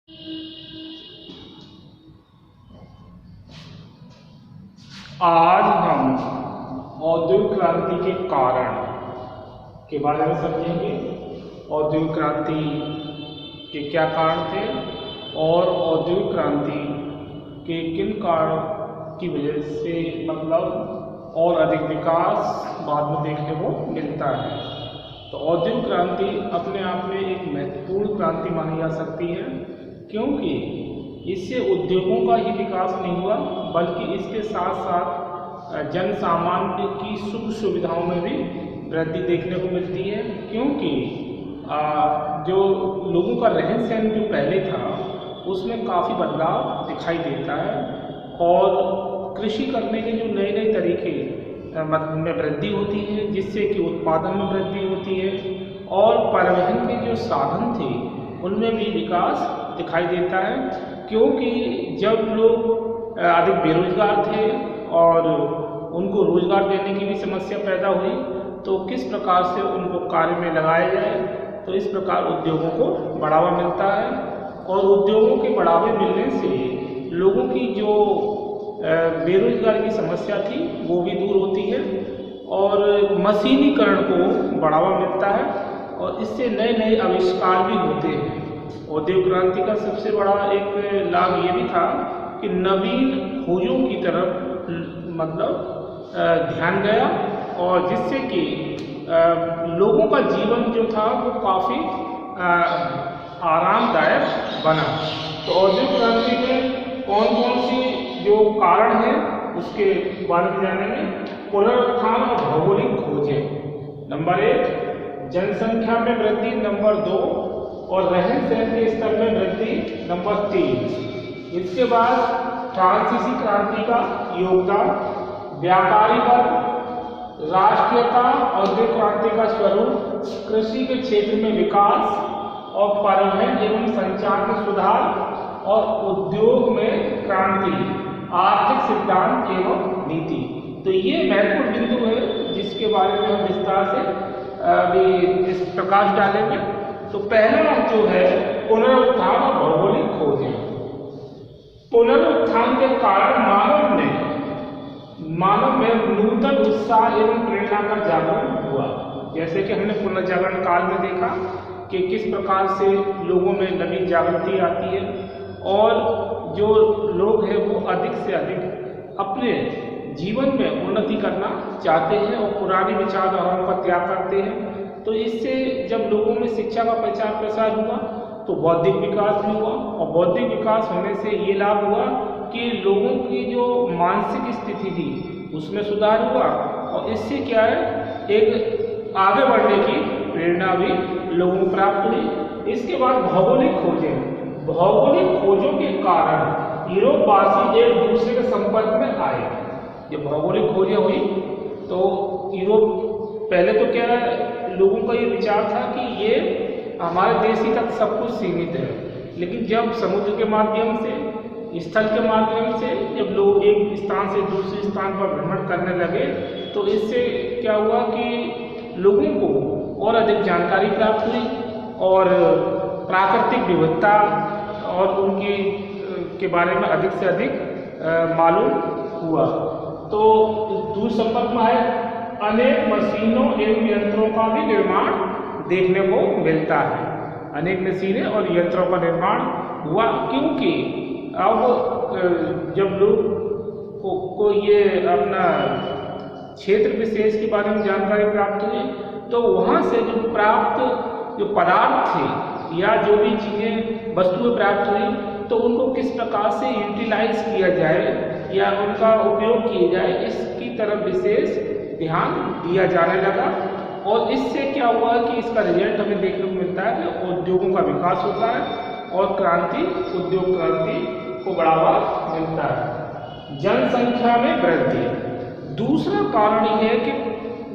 आज हम औद्योगिक क्रांति के कारण के बारे में समझेंगे। औद्योगिक क्रांति के क्या कारण थे और औद्योगिक क्रांति के किन कारणों की वजह से और अधिक विकास बाद में देखने को मिलता है। तो औद्योगिक क्रांति अपने आप में एक महत्वपूर्ण क्रांति मानी जा सकती है, क्योंकि इससे उद्योगों का ही विकास नहीं हुआ बल्कि इसके साथ साथ जन सामान्य की सुख सुविधाओं में भी वृद्धि देखने को मिलती है। क्योंकि जो लोगों का रहन सहन जो पहले था उसमें काफ़ी बदलाव दिखाई देता है और कृषि करने के जो नए नए तरीके में वृद्धि होती है, जिससे कि उत्पादन में वृद्धि होती है और परिवहन के जो साधन थे उनमें भी विकास दिखाई देता है। क्योंकि जब लोग अधिक बेरोजगार थे और उनको रोजगार देने की भी समस्या पैदा हुई, तो किस प्रकार से उनको कार्य में लगाया जाए, तो इस प्रकार उद्योगों को बढ़ावा मिलता है और उद्योगों के बढ़ावे मिलने से लोगों की जो बेरोजगारी की समस्या थी वो भी दूर होती है और मशीनीकरण को बढ़ावा मिलता है और इससे नए नए आविष्कार भी होते हैं। औद्योगिक क्रांति का सबसे बड़ा एक लाभ ये भी था कि नवीन खोजों की तरफ ध्यान गया और जिससे कि लोगों का जीवन जो था वो काफ़ी आरामदायक बना। तो औद्योगिक क्रांति में कौन कौन सी जो कारण है उसके बारे में जानेंगे। पुनरुत्थान और भौगोलिक खोजें नंबर 1, जनसंख्या में वृद्धि नंबर 2 और रहन सहन के स्तर में वृद्धि नंबर 3। इसके बाद फ्रांसीसी क्रांति का योगदान, व्यापारी वर्ग, राष्ट्रीयता, औद्योगिक क्रांति का स्वरूप, कृषि के क्षेत्र में विकास और परिवहन एवं संचार में सुधार और उद्योग में क्रांति, आर्थिक सिद्धांत एवं नीति। तो ये महत्वपूर्ण बिंदु है जिसके बारे में हम विस्तार से अभी इस प्रकाश डालेंगे। तो पहला जो है पुनरुत्थान और भौगोलिक खोजें। पुनरुत्थान के कारण मानव में नूतन उत्साह एवं प्रेरणा का जागरण हुआ। जैसे कि हमने पुनर्जागरण काल में देखा कि किस प्रकार से लोगों में नवी जागृति आती है और जो लोग हैं वो अधिक से अधिक अपने जीवन में उन्नति करना चाहते हैं और पुरानी विचारधाराओं का त्याग करते हैं। तो इससे जब लोगों में शिक्षा का प्रचार प्रसार हुआ तो बौद्धिक विकास भी हुआ और बौद्धिक विकास होने से ये लाभ हुआ कि लोगों की जो मानसिक स्थिति थी उसमें सुधार हुआ और इससे क्या है, एक आगे बढ़ने की प्रेरणा भी लोगों को प्राप्त हुई। इसके बाद भौगोलिक खोजें। भौगोलिक खोजों के कारण यूरोपवासी एक दूसरे के संपर्क में आए। जब भौगोलिक खोजें हुई तो यूरोप, पहले तो क्या है, लोगों का ये विचार था कि ये हमारे देश ही तक सब कुछ सीमित है, लेकिन जब समुद्र के माध्यम से, स्थल के माध्यम से जब लोग एक स्थान से दूसरे स्थान पर भ्रमण करने लगे तो इससे क्या हुआ कि लोगों को और अधिक जानकारी प्राप्त हुई और प्राकृतिक विविधता और उनकी के बारे में अधिक से अधिक मालूम हुआ। तो दूर संपर्क में आए, अनेक मशीनों एवं यंत्रों का भी निर्माण देखने को मिलता है। अनेक मशीनें और यंत्रों का निर्माण हुआ क्योंकि अब जब लोग को ये अपना क्षेत्र विशेष के बारे में जानकारी प्राप्त हुई तो वहाँ से जो प्राप्त जो पदार्थ थे या जो भी चीज़ें वस्तुएं प्राप्त हुई तो उनको किस प्रकार से यूटिलाइज किया जाए या उनका उपयोग किया जाए, इसकी तरफ विशेष ध्यान दिया जाने लगा और इससे क्या हुआ कि इसका रिजल्ट हमें देखने को मिलता है कि उद्योगों का विकास होता है और क्रांति, उद्योग क्रांति को बढ़ावा मिलता है। जनसंख्या में वृद्धि। दूसरा कारण ये है कि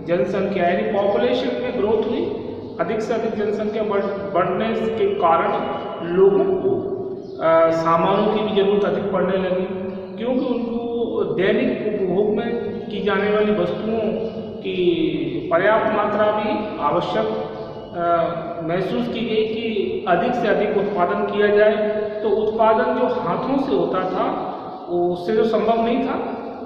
जनसंख्या यानी पॉपुलेशन में ग्रोथ हुई। अधिक से अधिक जनसंख्या बढ़ने के कारण लोगों को सामानों की भी जरूरत अधिक पड़ने लगी, क्योंकि उनको दैनिक उपभोग में की जाने वाली वस्तुओं की पर्याप्त मात्रा भी आवश्यक महसूस की गई कि अधिक से अधिक उत्पादन किया जाए। तो तो उत्पादन जो हाथों से होता था उससे जो संभव नहीं था,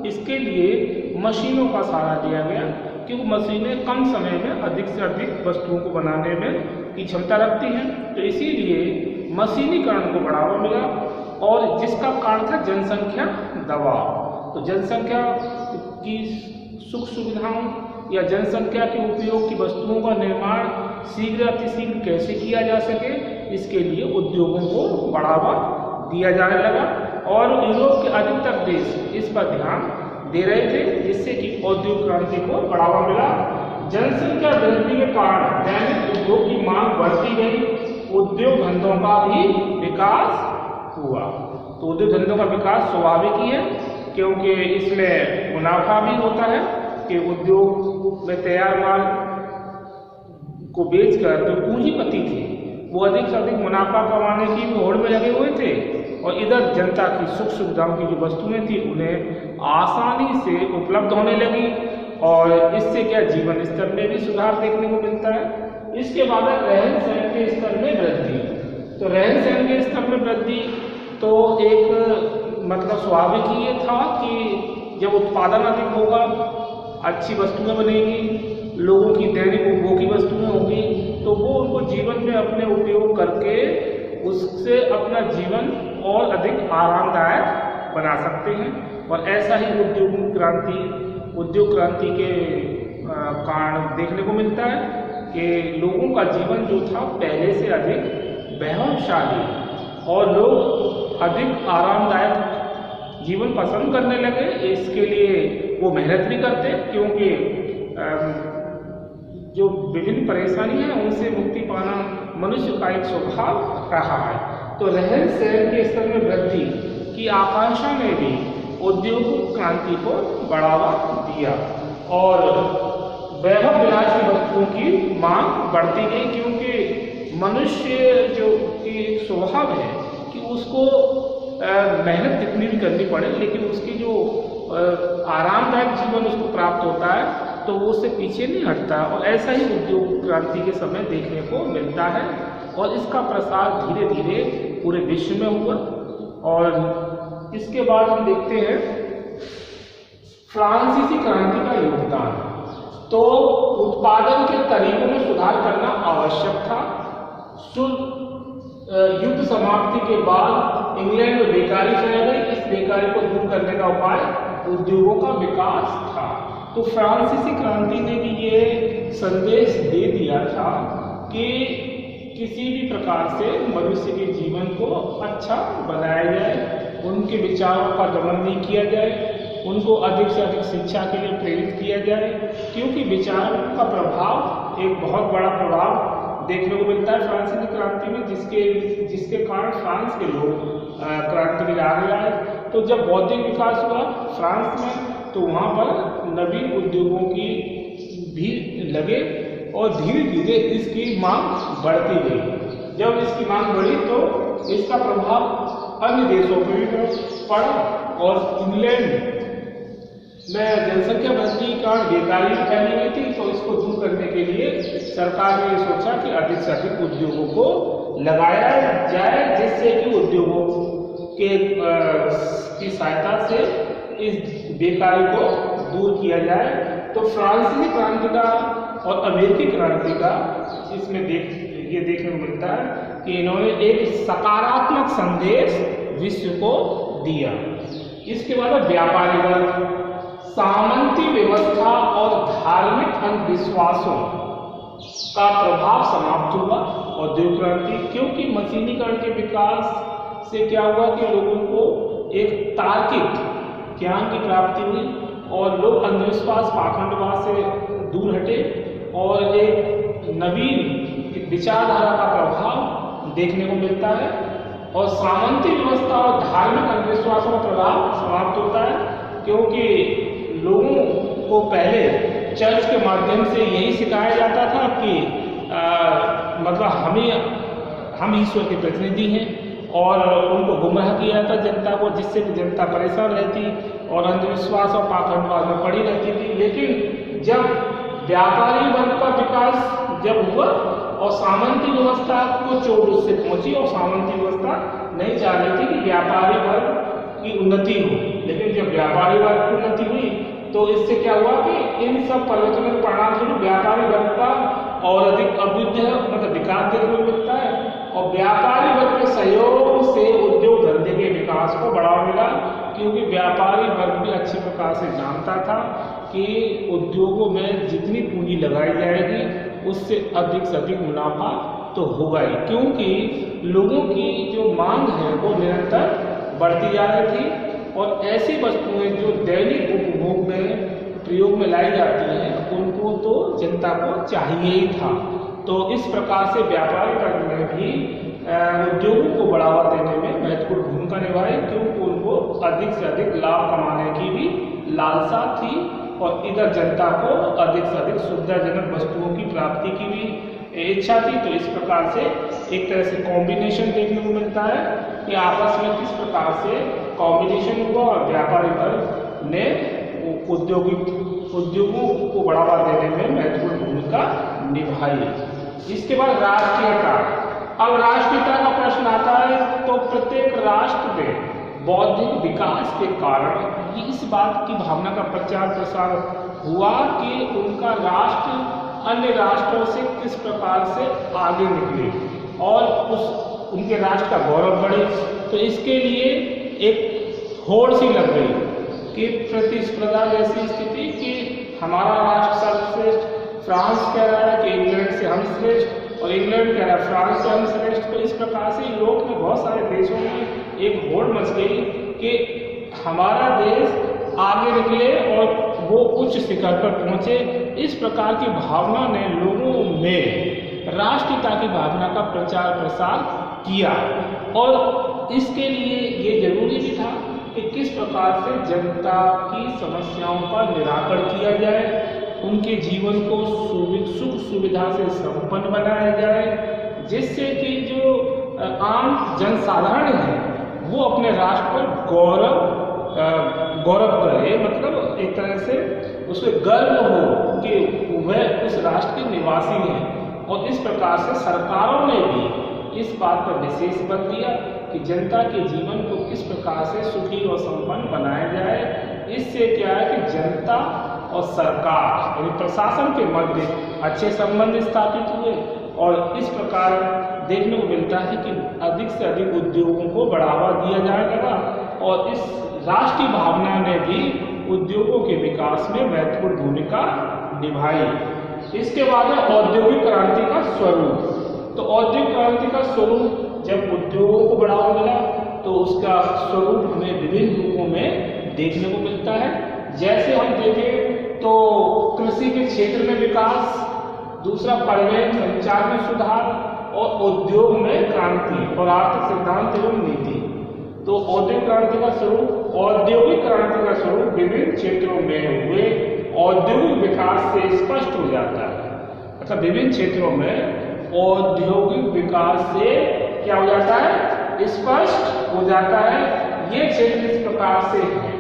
इसके लिए मशीनों का सहारा लिया गया, क्योंकि मशीनें कम समय में अधिक से अधिक वस्तुओं को बनाने में की क्षमता रखती हैं। तो इसीलिए मशीनीकरण को बढ़ावा मिला, और जिसका कारण था जनसंख्या दबाव। तो जनसंख्या की सुख सुविधाओं या जनसंख्या के उपयोग की वस्तुओं का निर्माण शीघ्र अतिशीघ्र कैसे किया जा सके, इसके लिए उद्योगों को बढ़ावा दिया जाने लगा, और यूरोप के अधिकतर देश इस पर ध्यान दे रहे थे, जिससे कि औद्योगिक क्रांति को बढ़ावा मिला। जनसंख्या वृद्धि के कारण दैनिक उद्योग की मांग बढ़ती गई, उद्योग धंधों का भी विकास हुआ। तो उद्योग धंधों का विकास स्वाभाविक ही है, क्योंकि इसमें मुनाफा भी होता है कि उद्योग में तैयार माल को बेचकर जो पूंजीपति थे वो अधिक से अधिक मुनाफा कमाने की होड़ में लगे हुए थे, और इधर जनता की सुख सुविधाओं की जो वस्तुएं थी उन्हें आसानी से उपलब्ध होने लगी, और इससे क्या जीवन स्तर में भी सुधार देखने को मिलता है। इसके बाद रहन सहन के स्तर में वृद्धि। तो रहन सहन के स्तर में वृद्धि तो एक मतलब स्वाभाविक ही ये था कि जब उत्पादन अधिक होगा, अच्छी वस्तुएं बनेगी, लोगों की दैनिक उपभोग की वस्तुएं होंगी, तो वो उनको जीवन में अपने उपयोग करके उससे अपना जीवन और अधिक आरामदायक बना सकते हैं। और ऐसा ही उद्योग क्रांति के कारण देखने को मिलता है कि लोगों का जीवन जो था पहले से अधिक वैभवशाली, और लोग अधिक आरामदायक जीवन पसंद करने लगे। इसके लिए वो मेहनत भी करते, क्योंकि जो विभिन्न परेशानियां हैं उनसे मुक्ति पाना मनुष्य का एक स्वभाव रहा है। तो रहन सहन के स्तर में वृद्धि की आकांक्षा ने भी औद्योगिक क्रांति को बढ़ावा दिया, और वैभव विलास की वस्तुओं की मांग बढ़ती गई, क्योंकि मनुष्य जो की एक स्वभाव है कि उसको मेहनत कितनी भी करनी पड़े, लेकिन उसकी जो आरामदायक जीवन उसको प्राप्त होता है तो वो उससे पीछे नहीं हटता। और ऐसा ही उद्योग क्रांति के समय देखने को मिलता है, और इसका प्रसार धीरे धीरे पूरे विश्व में हुआ। और इसके बाद हम देखते हैं फ्रांसीसी क्रांति का योगदान। तो उत्पादन के तरीकों में सुधार करना आवश्यक था। युद्ध समाप्ति के बाद इंग्लैंड में बेकारी फैल गई। इस बेकारी को दूर करने का उपाय उद्योगों का विकास था। तो फ्रांसीसी क्रांति ने भी ये संदेश दे दिया था कि किसी भी प्रकार से मनुष्य के जीवन को अच्छा बनाया जाए, उनके विचारों का दमन नहीं किया जाए, उनको अधिक से अधिक शिक्षा के लिए प्रेरित किया जाए, क्योंकि विचारों का प्रभाव एक बहुत बड़ा प्रभाव देखने को मिलता है फ्रांसीसी क्रांति में, जिसके कारण फ्रांस के लोग क्रांति के लिए आगे आए। तो जब बौद्धिक विकास हुआ फ्रांस में, तो वहाँ पर नवीन उद्योगों की भी लगे, और धीरे धीरे इसकी मांग बढ़ती गई। जब इसकी मांग बढ़ी तो इसका प्रभाव अन्य देशों पर भी पड़ा, और इंग्लैंड में जनसंख्या वृद्धि के कारण बेकारी फैली हुई थी। तो इसको दूर करने के लिए सरकार ने सोचा कि अधिक से अधिक उद्योगों को लगाया जाए, जिससे कि उद्योगों की सहायता से इस बेकारी को दूर किया जाए। तो फ्रांसीसी क्रांति का और अमेरिकी क्रांति का इसमें ये देखने को मिलता है कि इन्होंने एक सकारात्मक संदेश विश्व को दिया। इसके बाद व्यापारी वर्ग, सामंती व्यवस्था और धार्मिक अंधविश्वासों का प्रभाव समाप्त हुआ औद्योगिक क्रांति, क्योंकि मशीनीकरण के विकास से क्या हुआ कि लोगों को एक तार्किक ज्ञान की प्राप्ति हुई, और लोग अंधविश्वास पाखंडवाद से दूर हटे, और एक नवीन विचारधारा का प्रभाव देखने को मिलता है। और सामंती व्यवस्था और धार्मिक अंधविश्वासों का प्रभाव समाप्त होता है, क्योंकि लोगों को पहले चर्च के माध्यम से यही सिखाया जाता था कि मतलब हम ईश्वर के प्रतिनिधि हैं, और उनको गुमराह किया जाता जनता को, जिससे कि जनता परेशान रहती और अंधविश्वास और पाखंडवाद में पड़ी रहती थी। लेकिन जब व्यापारी वर्ग का विकास जब हुआ और सामंती व्यवस्था को चोट उससे पहुंची और सामंती व्यवस्था नहीं चाह रही थी कि व्यापारी वर्ग की उन्नति हो, लेकिन जब व्यापारी वर्ग की उन्नति हुई तो इससे क्या हुआ कि इन सब परिवर्तनों के परिणाम स्वरूप व्यापारी वर्ग का और अधिक अभ्युदय मतलब विकास देखने को मिलता है, और व्यापारी वर्ग के सहयोग से उद्योग धंधे के विकास को बढ़ावा मिला, क्योंकि व्यापारी वर्ग भी अच्छी प्रकार से जानता था कि उद्योगों में जितनी पूंजी लगाई जाएगी उससे अधिक मुनाफा तो होगा ही, क्योंकि लोगों की जो मांग है वो निरंतर बढ़ती जा रही थी और ऐसी वस्तुएं जो दैनिक उपभोग में प्रयोग में लाई जाती हैं उनको तो जनता को चाहिए ही था। तो इस प्रकार से व्यापारी वर्ग ने भी उद्योगों को बढ़ावा देने में महत्वपूर्ण भूमिका निभाई, क्योंकि उनको अधिक से अधिक लाभ कमाने की भी लालसा थी और इधर जनता को अधिक से अधिक सुविधाजनक वस्तुओं की प्राप्ति की भी इच्छा थी। तो इस प्रकार से एक तरह से कॉम्बिनेशन देखने को मिलता है कि आपस में किस प्रकार से कॉम्बिनेशन हुआ और व्यापारी वर्ग ने उद्योगों को बढ़ावा देने में महत्वपूर्ण भूमिका निभाई। इसके बाद राष्ट्रीयता। अब राष्ट्रीयता का प्रश्न आता है तो प्रत्येक राष्ट्र में बौद्धिक विकास के कारण इस बात की भावना का प्रचार प्रसार हुआ कि उनका राष्ट्र अन्य राष्ट्रों से किस प्रकार से आगे निकले और उनके राष्ट्र का गौरव बढ़े। तो इसके लिए एक होड़ सी लग गई कि प्रतिस्पर्धा जैसी स्थिति कि हमारा राष्ट्र सर्वश्रेष्ठ, फ्रांस कह रहा है कि इंग्लैंड से हम श्रेष्ठ और इंग्लैंड कह रहा है फ्रांस से हम श्रेष्ठ। तो इस प्रकार से यूरोप में बहुत सारे देशों में एक होड़ मच गई कि हमारा देश आगे निकले और वो उच्च शिखर पर पहुंचे। इस प्रकार की भावना ने लोगों में राष्ट्रीयता की भावना का प्रचार प्रसार किया और इसके लिए ये जरूरी भी था कि किस प्रकार से जनता की समस्याओं का निराकरण किया जाए, उनके जीवन को सुख सुविधा से संपन्न बनाया जाए, जिससे कि जो आम जनसाधारण है वो अपने राष्ट्र पर गौरव करे, मतलब एक तरह से उसे गर्व हो कि वह उस राष्ट्र के निवासी हैं। और इस प्रकार से सरकारों ने भी इस बात पर विशेष बल दिया कि जनता के जीवन को किस प्रकार से सुखी और संपन्न बनाया जाए। इससे क्या है कि जनता और सरकार यानी प्रशासन के मध्य अच्छे संबंध स्थापित हुए और इस प्रकार देखने को मिलता है कि अधिक से अधिक उद्योगों को बढ़ावा दिया जाने लगा और इस राष्ट्रीय भावना ने भी उद्योगों के विकास में महत्वपूर्ण भूमिका निभाई। इसके बाद है औद्योगिक क्रांति का स्वरूप। तो औद्योगिक क्रांति का स्वरूप जब उद्योगों को बढ़ावा मिला तो उसका स्वरूप हमें विभिन्न रूपों में देखने को मिलता है। जैसे हम देखें तो कृषि के क्षेत्र में विकास, दूसरा परिवहन संचार में सुधार और उद्योग में क्रांति और आर्थिक सिद्धांत एवं नीति। तो औद्योगिक क्रांति का स्वरूप विभिन्न क्षेत्रों में हुए औद्योगिक विकास से स्पष्ट हो जाता है। मतलब विभिन्न क्षेत्रों में औद्योगिक विकास से क्या हो जाता है, स्पष्ट हो जाता है। ये क्षेत्र इस प्रकार से है।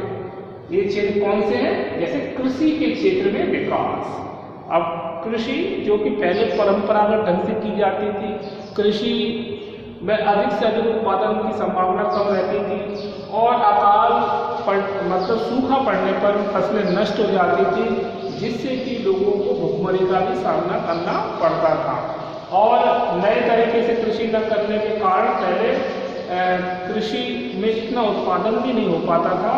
ये क्षेत्र कौन से हैं? जैसे कृषि के क्षेत्र में विकास। अब कृषि जो कि पहले परंपरागत ढंग से की जाती थी, कृषि में अधिक से अधिक उत्पादन की संभावना कम रहती थी और अकाल मतलब सूखा पड़ने पर फसलें नष्ट हो जाती थी, जिससे कि लोगों को भुखमरी का भी सामना करना पड़ता था। और नए तरीके से कृषि न करने के कारण पहले कृषि में इतना उत्पादन भी नहीं हो पाता था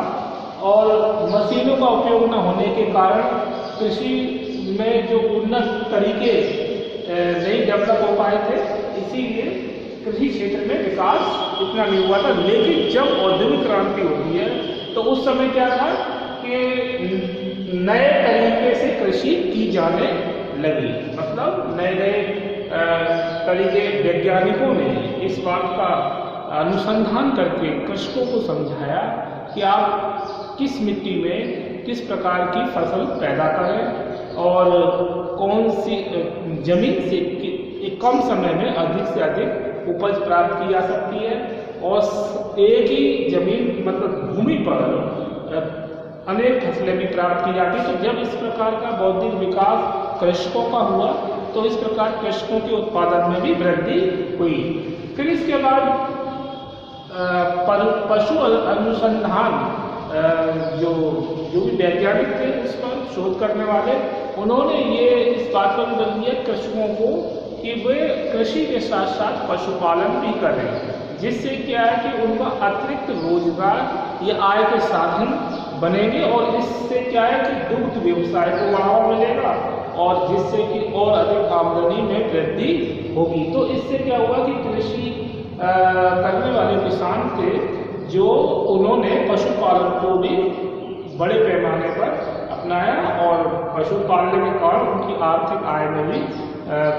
और मशीनों का उपयोग न होने के कारण कृषि में जो उन्नत तरीके नहीं डेवलप हो पाए थे, इसीलिए कृषि क्षेत्र में विकास इतना नहीं हुआ था। लेकिन जब औद्योगिक क्रांति होती है तो उस समय क्या था कि नए तरीके से कृषि की जाने लगी। मतलब नए नए तरीके वैज्ञानिकों ने इस बात का अनुसंधान करके कृषकों को समझाया कि आप किस मिट्टी में किस प्रकार की फसल पैदा करें और कौन सी जमीन से कम समय में अधिक से अधिक उपज प्राप्त की जा सकती है और एक ही जमीन मतलब भूमि पर अनेक फसलें भी प्राप्त की जाती है। तो जब इस प्रकार का बौद्धिक विकास कृषकों का हुआ तो इस प्रकार कृषकों के उत्पादन में भी वृद्धि हुई। फिर इसके बाद पशु अनुसंधान जो भी वैज्ञानिक थे उस पर शोध करने वाले, उन्होंने ये इस बात पर बल दिया कृषकों को कि वे कृषि के साथ साथ पशुपालन भी करें, जिससे क्या है कि उनका अतिरिक्त रोजगार या आय के साधन बनेंगे और इससे क्या है कि दुग्ध व्यवसाय को बढ़ावा मिलेगा और जिससे कि और अधिक आमदनी में वृद्धि होगी। तो इससे क्या हुआ कि कृषि करने वाले किसान थे जो उन्होंने पशुपालन को भी बड़े पैमाने पर अपनाया और पशुपालन के कारण उनकी आर्थिक आय में भी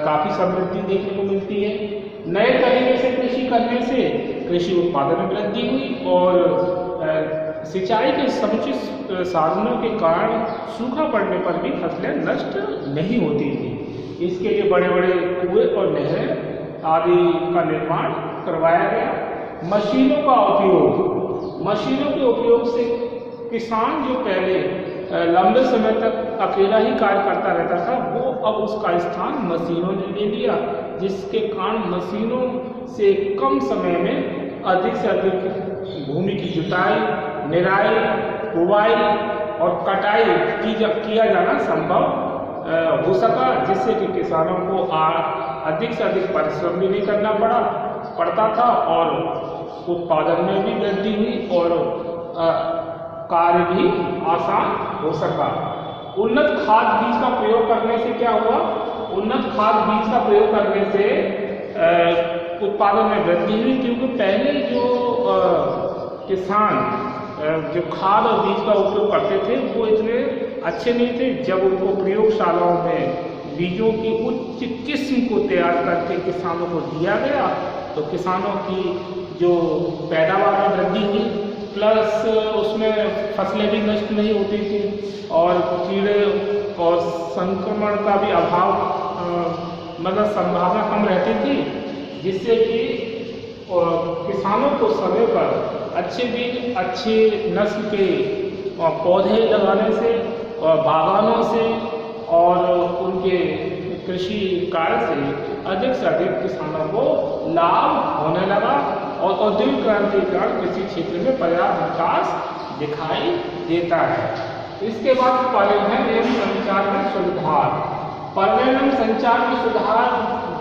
काफ़ी समृद्धि देखने को मिलती है। नए तरीके से कृषि करने से कृषि उत्पादन में वृद्धि हुई और सिंचाई के समुचित साधनों के कारण सूखा पड़ने पर भी फसलें नष्ट नहीं होती थी। इसके लिए बड़े बड़े कुएं और नहरें आदि का निर्माण करवाया गया। मशीनों का उपयोग, मशीनों के उपयोग से किसान जो पहले लंबे समय तक अकेला ही कार्य करता रहता था, वो अब उसका स्थान मशीनों ने ले लिया, जिसके कारण मशीनों से कम समय में अधिक से अधिक भूमि की जुताई, निराई, बुवाई और कटाई किया जाना संभव हो सका, जिससे कि किसानों को अधिक से अधिक परिश्रम भी नहीं करना पड़ता था और उत्पादन में भी वृद्धि हुई और कार्य भी आसान हो सका। उन्नत खाद बीज का प्रयोग करने से क्या हुआ? उन्नत खाद बीज का प्रयोग करने से उत्पादन में वृद्धि हुई, क्योंकि पहले जो किसान जो खाद और बीज का उपयोग करते थे वो इतने अच्छे नहीं थे। जब उनको प्रयोगशालाओं में बीजों की उच्च किस्म को तैयार करके किसानों को दिया गया तो किसानों की जो पैदावार में वृद्धि हुई, प्लस उसमें फसलें भी नष्ट नहीं होती थी और कीड़े और संक्रमण का भी अभाव मतलब संभावना कम रहती थी, जिससे कि किसानों को समय पर अच्छे बीज, अच्छे नस्ल के पौधे लगाने से और बागानों से और उनके कृषि कार्य से अधिक किसानों को लाभ होने लगा और औद्योगिक क्रांति के कारण कृषि क्षेत्र में पर्याप्त विकास दिखाई देता है। इसके बाद परिवहन एवं संचार में सुधार। परिवहन एवं संचार में सुधार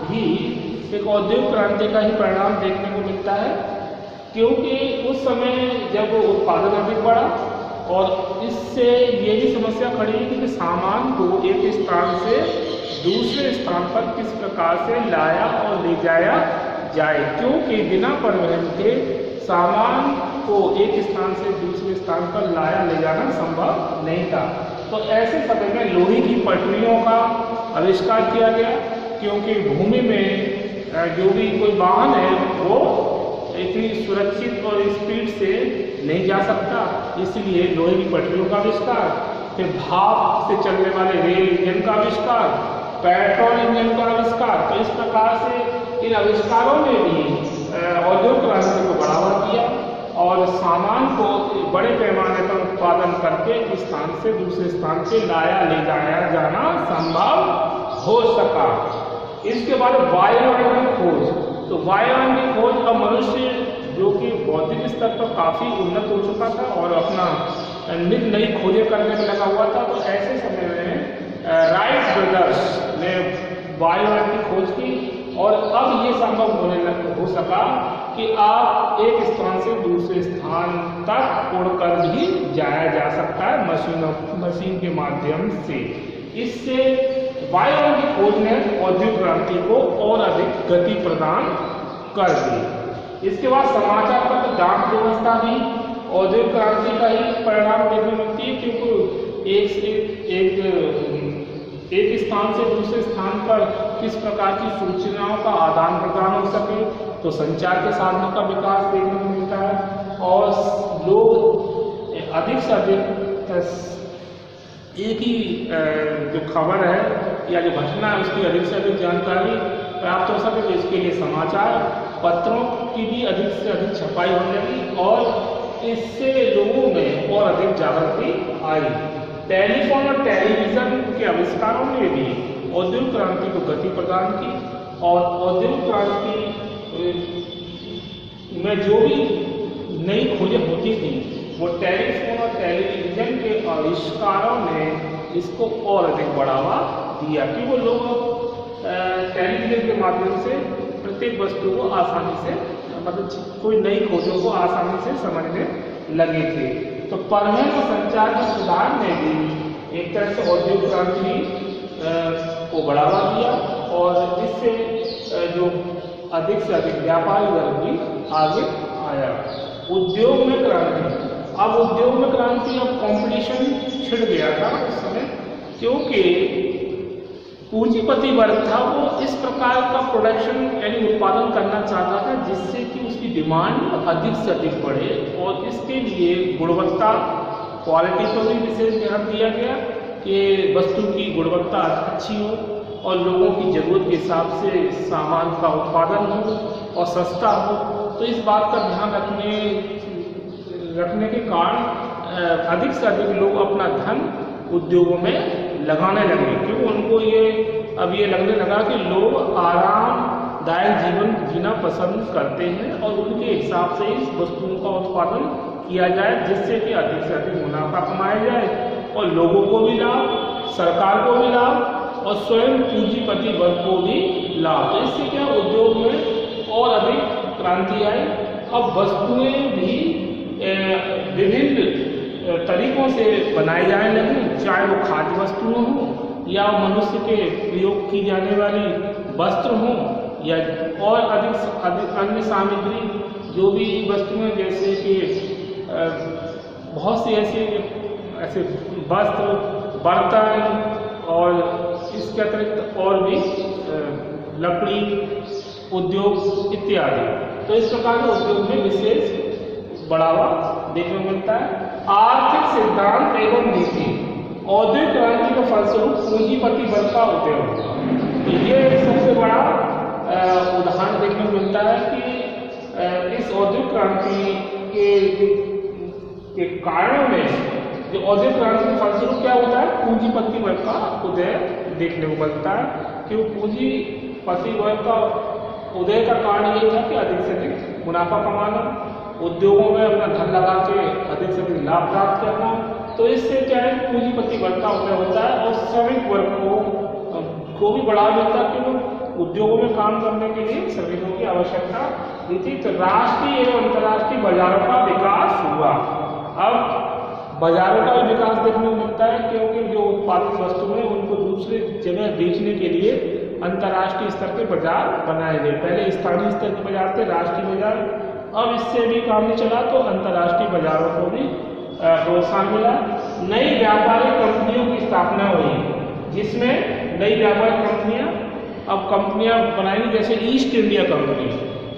भी एक औद्योगिक क्रांति का ही परिणाम देखने को मिलता है, क्योंकि उस समय जब उत्पादन अधिक बढ़ा और इससे ये भी समस्या खड़ी हुई कि सामान को एक स्थान से दूसरे स्थान पर किस प्रकार से लाया और ले जाया जाए, क्योंकि बिना परिवहन के सामान को एक स्थान से दूसरे स्थान पर लाया ले जाना संभव नहीं था। तो ऐसे समय में लोहे की पटरियों का आविष्कार किया गया, क्योंकि भूमि में जो भी कोई वाहन है वो इतनी सुरक्षित और स्पीड से नहीं जा सकता, इसलिए लोहे की पटरियों का आविष्कार, फिर भाप से चलने वाले रेल इंजन का आविष्कार, पेट्रोल इंजन का आविष्कार। तो इस प्रकार से इन आविष्कारों ने भी औद्योगिक क्रांति को बढ़ावा दिया और सामान को बड़े पैमाने पर उत्पादन करके एक स्थान से दूसरे स्थान पे लाया ले जाया जाना संभव हो सका। इसके बाद वायुयान की खोज। तो वायुयान की खोज अब मनुष्य जो कि भौतिक स्तर पर काफ़ी उन्नत हो चुका था और अपना नित नई खोजें करने में लगा हुआ था, तो ऐसे समय में राइट ब्रदर्स ने वायुयान की खोज की और अब ये संभव हो सका कि आप एक स्थान से दूसरे स्थान तक उड़कर भी जाया जा सकता है मशीन के माध्यम से। इससे वायुयान की खोज ने औद्योगिक क्रांति को और अधिक गति प्रदान कर दी। इसके बाद समाचार पत्र डाक व्यवस्था भी औद्योगिक क्रांति का ही परिणाम देखने मिलती है, क्योंकि एक स्थान से दूसरे स्थान पर किस प्रकार की सूचनाओं का आदान प्रदान हो सके, तो संचार के साधनों का विकास देखने को मिलता है और लोग अधिक से अधिक एक ही जो खबर है या जो घटना है उसकी अधिक से अधिक जानकारी प्राप्त हो सके, तो इसके लिए समाचार पत्रों की भी अधिक से अधिक छपाई होने लगी और इससे लोगों में और अधिक जागृति आई। टेलीफोन और टेलीविज़न के आविष्कारों ने भी औद्योगिक क्रांति को गति प्रदान की और औद्योगिक क्रांति में जो भी आविष्कारों ने इसको और अधिक बढ़ावा दिया कि वो लोग टेलीविजन के माध्यम से प्रत्येक वस्तु को आसानी से मतलब कोई नई खोजों को आसानी से समझने लगे थे। तो परिवहन और संचार के सुधार ने भी एक तरह से औद्योगिक क्रांति को बढ़ावा दिया और जिससे जो अधिक से अधिक व्यापारी वर्ग भी आगे आया। उद्योग में क्रांति, अब उद्योग में क्रांति, अब कंपटीशन छिड़ गया था उस समय, क्योंकि पूंजीपति वर्ग था वो इस प्रकार का प्रोडक्शन यानी उत्पादन करना चाहता था जिससे कि उसकी डिमांड अधिक से अधिक बढ़े और इसके लिए गुणवत्ता क्वालिटी पर भी विशेष ध्यान दिया गया कि वस्तु की गुणवत्ता अच्छी हो और लोगों की ज़रूरत के हिसाब से सामान का उत्पादन हो और सस्ता हो। तो इस बात का ध्यान रखने के कारण अधिक से अधिक लोग अपना धन उद्योगों में लगाने लगे, क्योंकि उनको अब ये लगने लगा कि लोग आरामदायक जीवन जीना पसंद करते हैं और उनके हिसाब से इस वस्तुओं का उत्पादन किया जाए जिससे कि अधिक से अधिक मुनाफा कमाया जाए और लोगों को भी लाभ, सरकार को भी लाभ और स्वयं पूंजीपति वर्ग को भी लाभ। तो इससे क्या उद्योग में और अधिक क्रांति आई। अब वस्तुएं भी विभिन्न तरीकों से बनाए जाने लगी, चाहे वो खाद्य वस्तुएं हों या मनुष्य के प्रयोग की जाने वाली वस्त्र हों या और अधिक अन्य सामग्री जो भी वस्तुएं, जैसे कि बहुत सी ऐसे वस्त्र, बर्तन और इसके अतिरिक्त और भी लकड़ी उद्योग इत्यादि। तो इस प्रकार के उद्योग में विशेष बढ़ावा देखने को मिलता है। आर्थिक सिद्धांत एवं नीति, औद्योगिक क्रांति के फलस्वरूप पूंजीपति वर्ग का उदय होगा। तो ये सबसे बड़ा उदाहरण देखने को मिलता है कि इस औद्योगिक क्रांति के कारणों में जो औद्योगिक क्रांति के फलस्वरूप क्या होता है, पूंजीपति वर्ग का उदय देखने को मिलता है। कि पूंजीपति वर्ग का उदय का कारण ये था कि अधिक से अधिक मुनाफा कमाना, उद्योगों में अपना धन लगा के अधिक से अधिक लाभ प्राप्त करना। तो इससे क्या है, पूंजीपति वर्ग का उदय होता है और श्रमिक वर्ग को भी बढ़ावा मिलता है कि वो उद्योगों में काम करने के लिए श्रमिकों की आवश्यकता थी। तो राष्ट्रीय एवं अंतर्राष्ट्रीय बाजारों का विकास हुआ। अब बाजारों का भी विकास देखने को मिलता है क्योंकि जो उत्पादित वस्तुएं उनको दूसरे जगह बेचने के लिए अंतर्राष्ट्रीय स्तर के बाजार बनाए गए। पहले स्थानीय स्तर के बाजार थे, राष्ट्रीय बाजार। अब इससे भी काम नहीं चला तो अंतर्राष्ट्रीय बाजारों को भी प्रोत्साहन मिला। नई व्यापारिक कंपनियों की स्थापना हुई, जिसमें नई व्यापारिक कंपनियां बनाई, जैसे ईस्ट इंडिया कंपनी,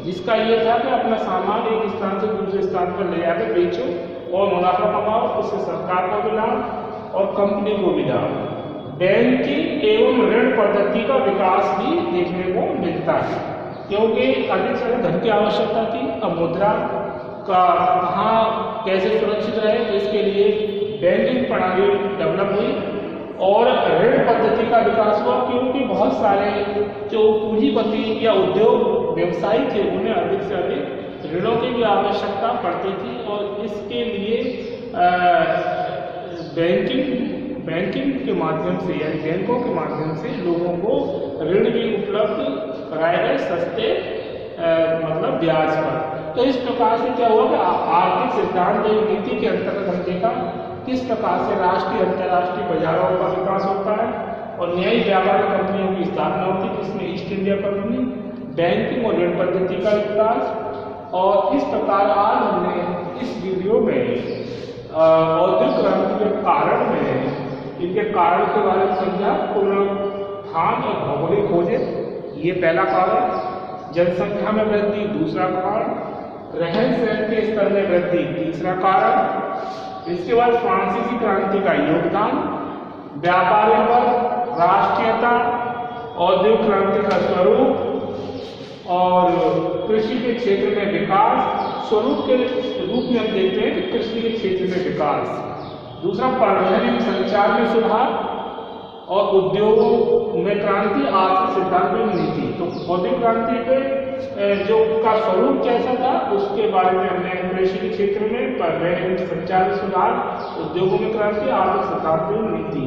जिसका ये था कि अपना सामान एक स्थान से दूसरे स्थान पर ले जाकर बेचो और मुनाफा कमाओ, उससे सरकार को भी लाभ और कंपनी को भी लाभ। बैंकिंग एवं ऋण पद्धति का विकास भी देखने को मिलता है क्योंकि अधिक से अधिक धन की आवश्यकता थी। अब मुद्रा का कहाँ कैसे सुरक्षित रहे, तो इसके लिए बैंकिंग प्रणाली डेवलप हुई और ऋण पद्धति का विकास हुआ क्योंकि बहुत सारे जो पूंजीपति या उद्योग व्यवसायी थे उन्हें अधिक से अधिक ऋणों की भी आवश्यकता पड़ती थी और इसके लिए बैंकिंग के माध्यम से यानी बैंकों के माध्यम से लोगों को ऋण भी उपलब्ध कराए गए सस्ते मतलब ब्याज पर। तो इस प्रकार से क्या हुआ कि आर्थिक सिद्धांत एवं नीति के अंतर्गत हम देखा किस प्रकार से राष्ट्रीय अंतर्राष्ट्रीय बाजारों का विकास होता है और नई व्यापारिक कंपनियों की स्थापना होती है, जिसमें ईस्ट इंडिया कंपनी, बैंकिंग और ऋण पद्धति का विकास। और इस प्रकार आज हमने इस वीडियो में औद्योगिक क्रांति के कारण में इनके कारण के बारे में समझा। पुनरुत्थान और भौगोलिक खोजें ये पहला कारण, जनसंख्या में वृद्धि दूसरा कारण, रहन सहन के स्तर में वृद्धि तीसरा कारण, इसके बाद फ्रांसीसी क्रांति का योगदान, व्यापारी वर्ग, राष्ट्रीयता, औद्योगिक क्रांति का स्वरूप और कृषि के क्षेत्र में विकास। स्वरूप के रूप में हम देखते हैं कि कृषि के क्षेत्र में विकास, दूसरा परिवहन एवं संचार में सुधार और उद्योगों में क्रांति, आर्थिक सिद्धांत में नीति। तो औद्योगिक क्रांति पे जो का स्वरूप कैसा था उसके बारे में हमने कृषि के क्षेत्र में, परिवहन संचार सुधार, उद्योगों में क्रांति, आर्थिक शताब्दी नीति।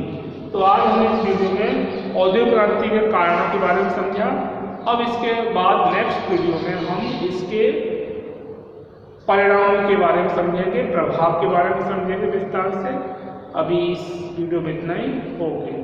तो आज हमने इस वीडियो में औद्योगिक क्रांति के कारणों के बारे में समझा। अब इसके बाद नेक्स्ट वीडियो में हम इसके परिणामों के बारे में समझेंगे, प्रभाव के बारे में समझेंगे विस्तार से। अभी इस वीडियो में इतना ही। ओके।